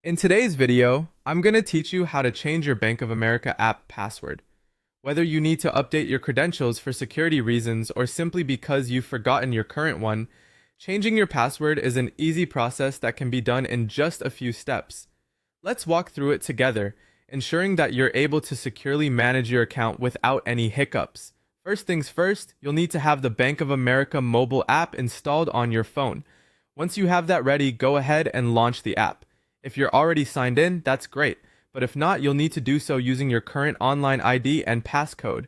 In today's video, I'm going to teach you how to change your Bank of America app password. Whether you need to update your credentials for security reasons or simply because you've forgotten your current one, changing your password is an easy process that can be done in just a few steps. Let's walk through it together, ensuring that you're able to securely manage your account without any hiccups. First things first, you'll need to have the Bank of America mobile app installed on your phone. Once you have that ready, go ahead and launch the app. If you're already signed in, that's great, but if not, you'll need to do so using your current online ID and passcode.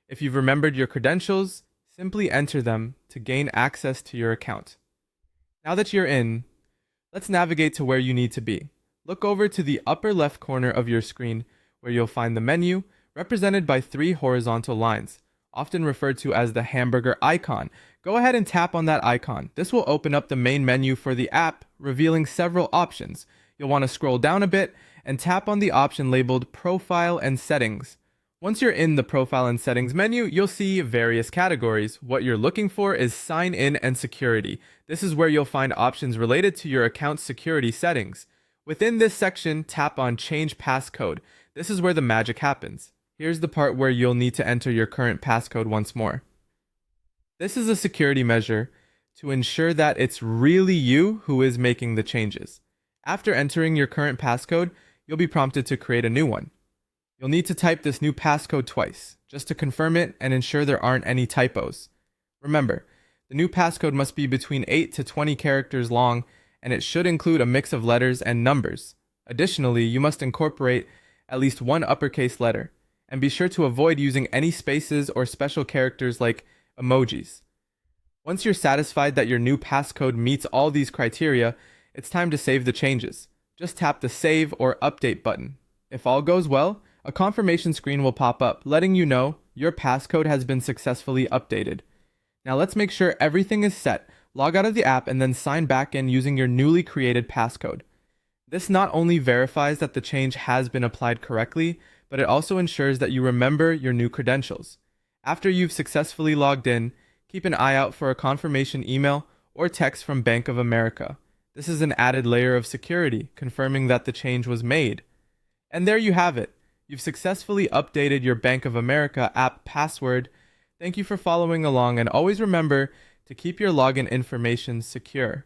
If you've remembered your credentials, simply enter them to gain access to your account. Now that you're in, let's navigate to where you need to be. Look over to the upper left corner of your screen where you'll find the menu represented by three horizontal lines, often referred to as the hamburger icon. Go ahead and tap on that icon. This will open up the main menu for the app, revealing several options. You'll want to scroll down a bit and tap on the option labeled Profile and Settings. Once you're in the Profile and Settings menu, you'll see various categories. What you're looking for is Sign In and Security. This is where you'll find options related to your account's security settings. Within this section, tap on Change Passcode. This is where the magic happens. Here's the part where you'll need to enter your current passcode once more. This is a security measure to ensure that it's really you who is making the changes. After entering your current passcode, you'll be prompted to create a new one. You'll need to type this new passcode twice, just to confirm it and ensure there aren't any typos. Remember, the new passcode must be between 8 to 20 characters long, and it should include a mix of letters and numbers. Additionally, you must incorporate at least one uppercase letter, and be sure to avoid using any spaces or special characters like emojis. Once you're satisfied that your new passcode meets all these criteria, it's time to save the changes. Just tap the Save or Update button. If all goes well, a confirmation screen will pop up, letting you know your passcode has been successfully updated. Now let's make sure everything is set. Log out of the app and then sign back in using your newly created passcode. This not only verifies that the change has been applied correctly, but it also ensures that you remember your new credentials. After you've successfully logged in, keep an eye out for a confirmation email or text from Bank of America. This is an added layer of security, confirming that the change was made. And there you have it. You've successfully updated your Bank of America app password. Thank you for following along, and always remember to keep your login information secure.